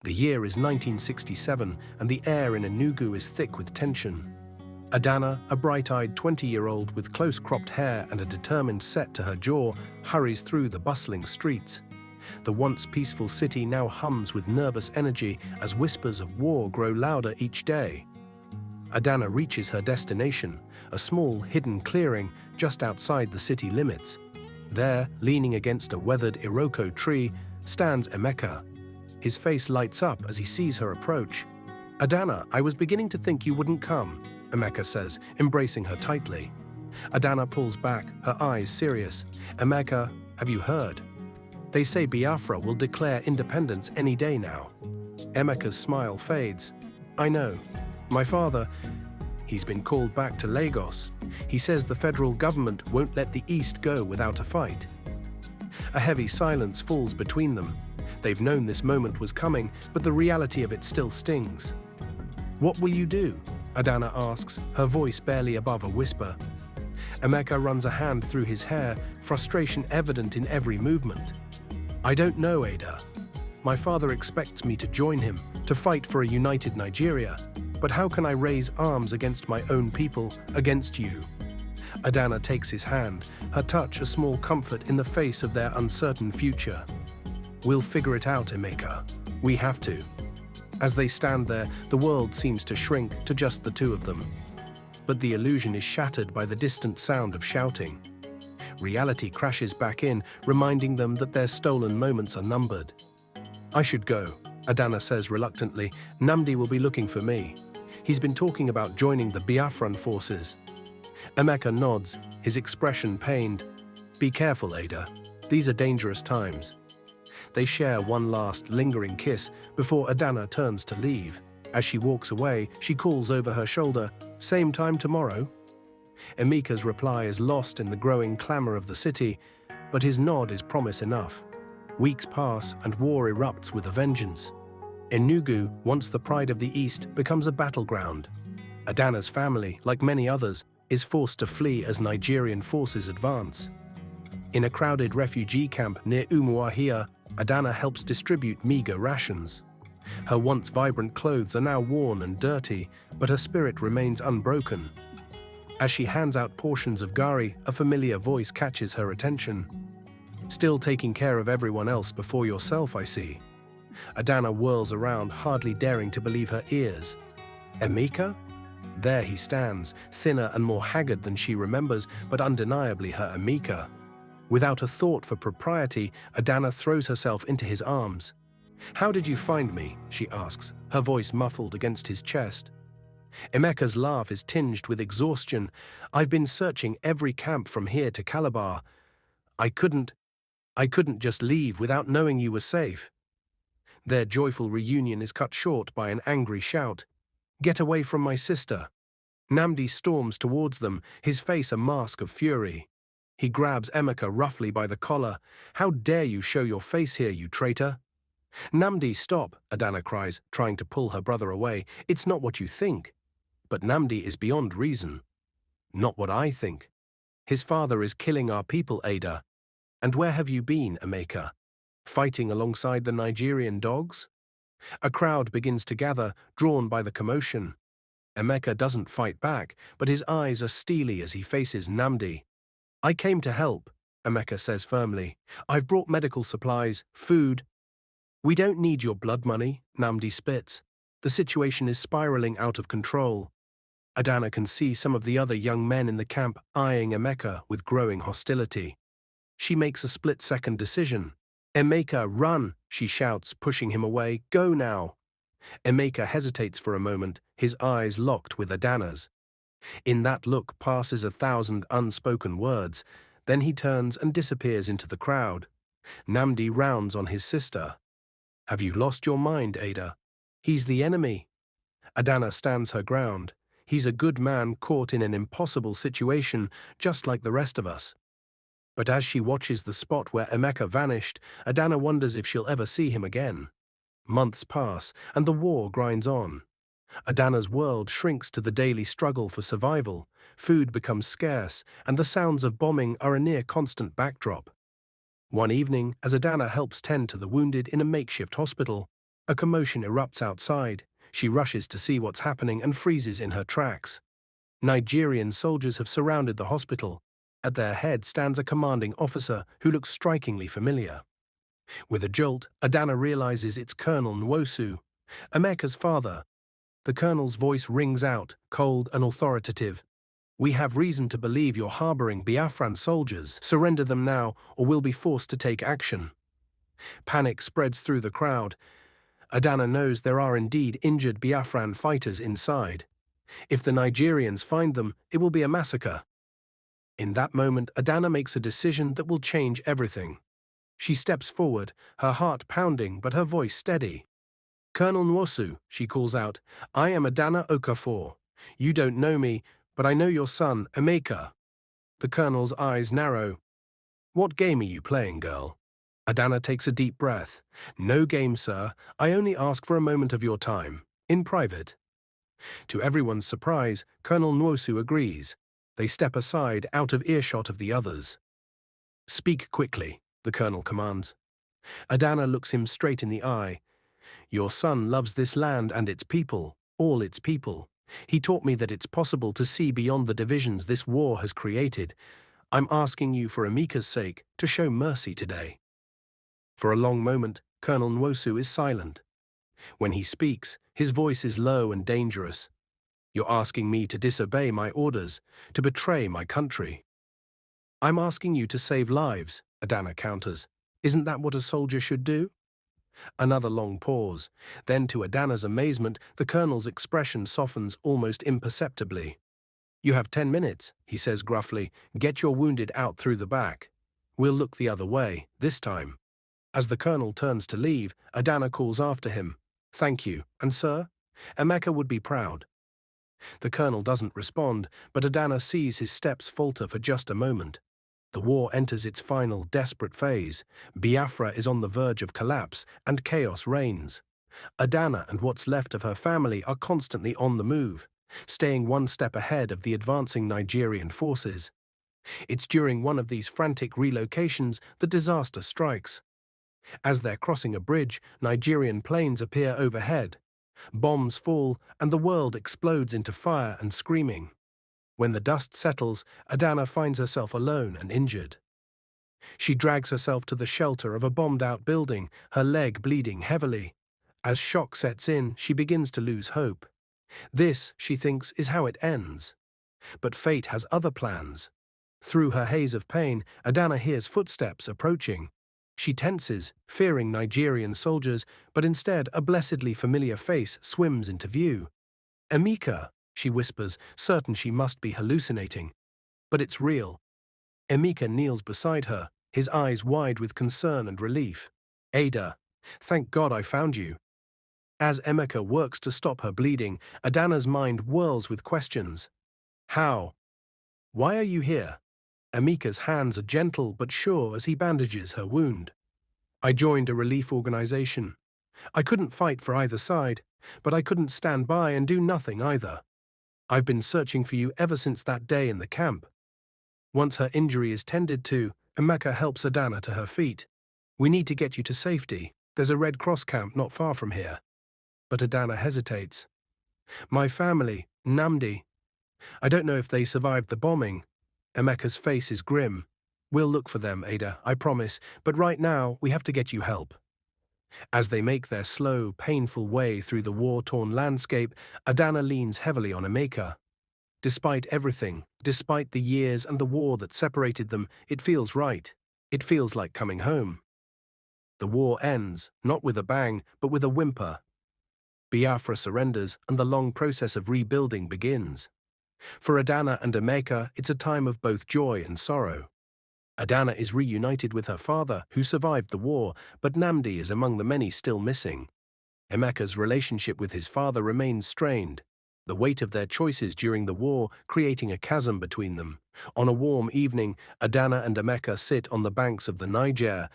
The year is 1967, and the air in Enugu is thick with tension. Adana, a bright-eyed 20-year-old with close-cropped hair and a determined set to her jaw, hurries through the bustling streets. The once peaceful city now hums with nervous energy as whispers of war grow louder each day. Adana reaches her destination, a small, hidden clearing just outside the city limits. There, leaning against a weathered Iroko tree, stands Emeka. His face lights up as he sees her approach. "Adana, I was beginning to think you wouldn't come," Emeka says, embracing her tightly. Adana pulls back, her eyes serious. "Emeka, have you heard? They say Biafra will declare independence any day now." Emeka's smile fades. "I know. My father, he's been called back to Lagos. He says the federal government won't let the East go without a fight." A heavy silence falls between them. They've known this moment was coming, but the reality of it still stings. "What will you do?" Adana asks, her voice barely above a whisper. Emeka runs a hand through his hair, frustration evident in every movement. "I don't know, Ada. My father expects me to join him, to fight for a united Nigeria. But how can I raise arms against my own people, against you?" Adana takes his hand, her touch a small comfort in the face of their uncertain future. "We'll figure it out, Emeka. We have to." As they stand there, the world seems to shrink to just the two of them. But the illusion is shattered by the distant sound of shouting. Reality crashes back in, reminding them that their stolen moments are numbered. "I should go," Adana says reluctantly. "Nnamdi will be looking for me. He's been talking about joining the Biafran forces." Emeka nods, his expression pained. "Be careful, Ada. These are dangerous times." They share one last, lingering kiss before Adana turns to leave. As she walks away, she calls over her shoulder, "Same time tomorrow?" Emeka's reply is lost in the growing clamor of the city, but his nod is promise enough. Weeks pass and war erupts with a vengeance. Enugu, once the pride of the East, becomes a battleground. Adana's family, like many others, is forced to flee as Nigerian forces advance. In a crowded refugee camp near Umuahia, Adana helps distribute meager rations. Her once vibrant clothes are now worn and dirty, but her spirit remains unbroken. As she hands out portions of gari, a familiar voice catches her attention. "Still taking care of everyone else before yourself, I see." Adana whirls around, hardly daring to believe her ears. "Emeka?" There he stands, thinner and more haggard than she remembers, but undeniably her Emeka. Without a thought for propriety, Adana throws herself into his arms. "How did you find me?" she asks, her voice muffled against his chest. Emeka's laugh is tinged with exhaustion. "I've been searching every camp from here to Calabar. I couldn't just leave without knowing you were safe." Their joyful reunion is cut short by an angry shout. "Get away from my sister!" Nnamdi storms towards them, his face a mask of fury. He grabs Emeka roughly by the collar. "How dare you show your face here, you traitor!" "Nnamdi, stop!" Adana cries, trying to pull her brother away. "It's not what you think." But Nnamdi is beyond reason. "Not what I think. His father is killing our people, Ada. And where have you been, Emeka? Fighting alongside the Nigerian dogs?" A crowd begins to gather, drawn by the commotion. Emeka doesn't fight back, but his eyes are steely as he faces Nnamdi. "I came to help," Emeka says firmly. "I've brought medical supplies, food." "We don't need your blood money," Nnamdi spits. The situation is spiraling out of control. Adana can see some of the other young men in the camp eyeing Emeka with growing hostility. She makes a split-second decision. "Emeka, run!" she shouts, pushing him away. "Go now!" Emeka hesitates for a moment, his eyes locked with Adana's. In that look passes 1,000 unspoken words. Then he turns and disappears into the crowd. Nnamdi rounds on his sister. "Have you lost your mind, Ada? He's the enemy." Adana stands her ground. "He's a good man caught in an impossible situation, just like the rest of us." But as she watches the spot where Emeka vanished, Adana wonders if she'll ever see him again. Months pass, and the war grinds on. Adana's world shrinks to the daily struggle for survival, food becomes scarce, and the sounds of bombing are a near-constant backdrop. One evening, as Adana helps tend to the wounded in a makeshift hospital, A commotion erupts outside. She rushes to see what's happening and freezes in her tracks. Nigerian soldiers have surrounded the hospital. At their head stands a commanding officer who looks strikingly familiar. With a jolt, Adana realizes it's Colonel Nwosu, Emeka's father. The colonel's voice rings out, cold and authoritative. "We have reason to believe you're harboring Biafran soldiers. Surrender them now, or we'll be forced to take action." Panic spreads through the crowd. Adana knows there are indeed injured Biafran fighters inside. If the Nigerians find them, it will be a massacre. In that moment, Adana makes a decision that will change everything. She steps forward, her heart pounding but her voice steady. "Colonel Nwosu," she calls out, "I am Adana Okafor. You don't know me, but I know your son, Emeka." The colonel's eyes narrow. "What game are you playing, girl?" Adana takes a deep breath. "No game, sir. I only ask for a moment of your time. In private." To everyone's surprise, Colonel Nwosu agrees. They step aside, out of earshot of the others. "Speak quickly," the colonel commands. Adana looks him straight in the eye. "Your son loves this land and its people, all its people. He taught me that it's possible to see beyond the divisions this war has created. I'm asking you for Emeka's sake to show mercy today." For a long moment, Colonel Nwosu is silent. When he speaks, his voice is low and dangerous. "You're asking me to disobey my orders, to betray my country." "I'm asking you to save lives," Adana counters. "Isn't that what a soldier should do?" Another long pause. Then, to Adana's amazement, the colonel's expression softens almost imperceptibly. "You have 10 minutes, he says gruffly. "Get your wounded out through the back. We'll look the other way, this time." As the colonel turns to leave, Adana calls after him. "Thank you, and sir? Emeka would be proud." The colonel doesn't respond, but Adana sees his steps falter for just a moment. The war enters its final, desperate phase. Biafra is on the verge of collapse, and chaos reigns. Adana and what's left of her family are constantly on the move, staying one step ahead of the advancing Nigerian forces. It's during one of these frantic relocations that disaster strikes. As they're crossing a bridge, Nigerian planes appear overhead. Bombs fall, and the world explodes into fire and screaming. When the dust settles, Adana finds herself alone and injured. She drags herself to the shelter of a bombed-out building, her leg bleeding heavily. As shock sets in, she begins to lose hope. This, she thinks, is how it ends. But fate has other plans. Through her haze of pain, Adana hears footsteps approaching. She tenses, fearing Nigerian soldiers, but instead a blessedly familiar face swims into view. "Emeka," she whispers, certain she must be hallucinating. But it's real. Emeka kneels beside her, his eyes wide with concern and relief. "Ada, thank God I found you." As Emeka works to stop her bleeding, Adana's mind whirls with questions. How? Why are you here? Emeka's hands are gentle but sure as he bandages her wound. "I joined a relief organization. I couldn't fight for either side, but I couldn't stand by and do nothing either. I've been searching for you ever since that day in the camp." Once her injury is tended to, Emeka helps Adana to her feet. "We need to get you to safety. There's a Red Cross camp not far from here." But Adana hesitates. "My family, Nnamdi. I don't know if they survived the bombing." Emeka's face is grim. "We'll look for them, Ada, I promise, but right now we have to get you help." As they make their slow, painful way through the war-torn landscape, Adana leans heavily on Emeka. Despite everything, despite the years and the war that separated them, it feels right. It feels like coming home. The war ends, not with a bang, but with a whimper. Biafra surrenders, and the long process of rebuilding begins. For Adana and Emeka, it's a time of both joy and sorrow. Adana is reunited with her father, who survived the war, but Nnamdi is among the many still missing. Emeka's relationship with his father remains strained, the weight of their choices during the war creating a chasm between them. On a warm evening, Adana and Emeka sit on the banks of the Niger,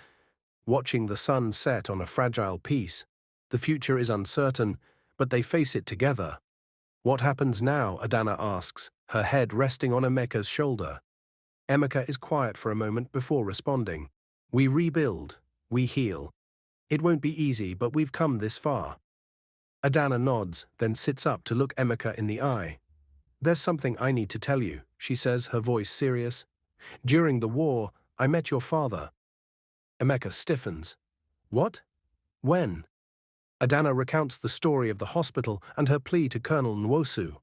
watching the sun set on a fragile peace. The future is uncertain, but they face it together. "What happens now?" Adana asks, her head resting on Emeka's shoulder. Emeka is quiet for a moment before responding. "We rebuild, we heal." It won't be easy, but we've come this far. Adana nods, then sits up to look Emeka in the eye. There's something I need to tell you, she says, her voice serious. During the war, I met your father. Emeka stiffens. What? When? Adana recounts the story of the hospital and her plea to Colonel Nwosu.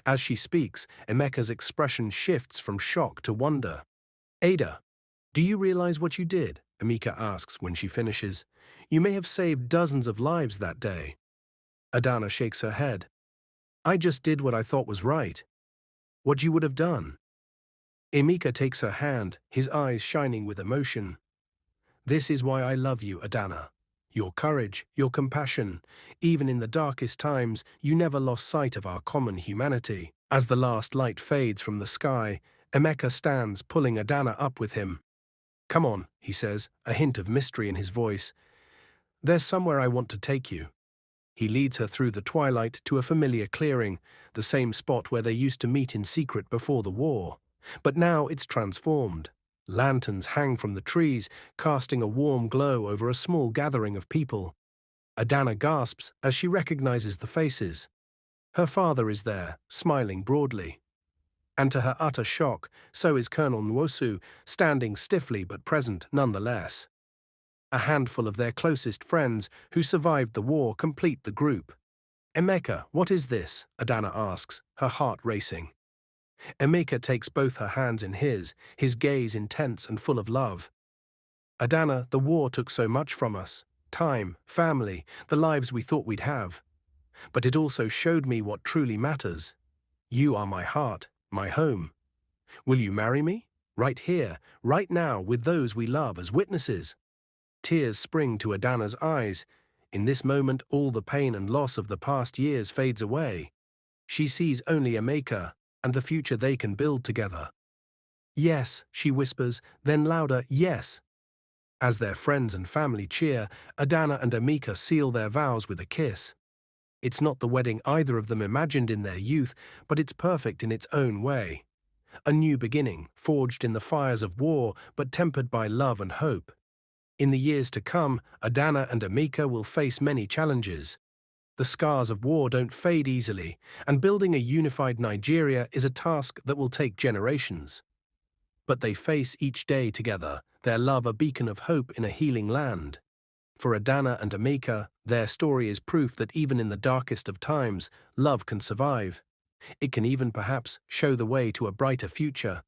As she speaks, Emeka's expression shifts from shock to wonder. Ada, do you realize what you did? Emeka asks when she finishes. You may have saved dozens of lives that day. Adana shakes her head. I just did what I thought was right. What you would have done? Emeka takes her hand, his eyes shining with emotion. This is why I love you, Adana. Your courage, your compassion. Even in the darkest times, you never lost sight of our common humanity. As the last light fades from the sky, Emeka stands, pulling Adana up with him. Come on, he says, a hint of mystery in his voice. There's somewhere I want to take you. He leads her through the twilight to a familiar clearing, the same spot where they used to meet in secret before the war. But now it's transformed. Lanterns hang from the trees, casting a warm glow over a small gathering of people. Adana gasps as she recognizes the faces. Her father is there, smiling broadly. And to her utter shock, so is Colonel Nwosu, standing stiffly but present nonetheless. A handful of their closest friends who survived the war complete the group. Emeka, what is this? Adana asks, her heart racing. Emeka takes both her hands in his gaze intense and full of love. Adana, the war took so much from us. Time, family, the lives we thought we'd have. But it also showed me what truly matters. You are my heart, my home. Will you marry me? Right here, right now, with those we love as witnesses. Tears spring to Adana's eyes. In this moment, all the pain and loss of the past years fades away. She sees only Emeka and the future they can build together. Yes, she whispers, then louder, yes. As their friends and family cheer, Adana and Emeka seal their vows with a kiss. It's not the wedding either of them imagined in their youth, but it's perfect in its own way. A new beginning, forged in the fires of war, but tempered by love and hope. In the years to come, Adana and Emeka will face many challenges. The scars of war don't fade easily, and building a unified Nigeria is a task that will take generations. But they face each day together, their love a beacon of hope in a healing land. For Adana and Emeka, their story is proof that even in the darkest of times, love can survive. It can even perhaps show the way to a brighter future.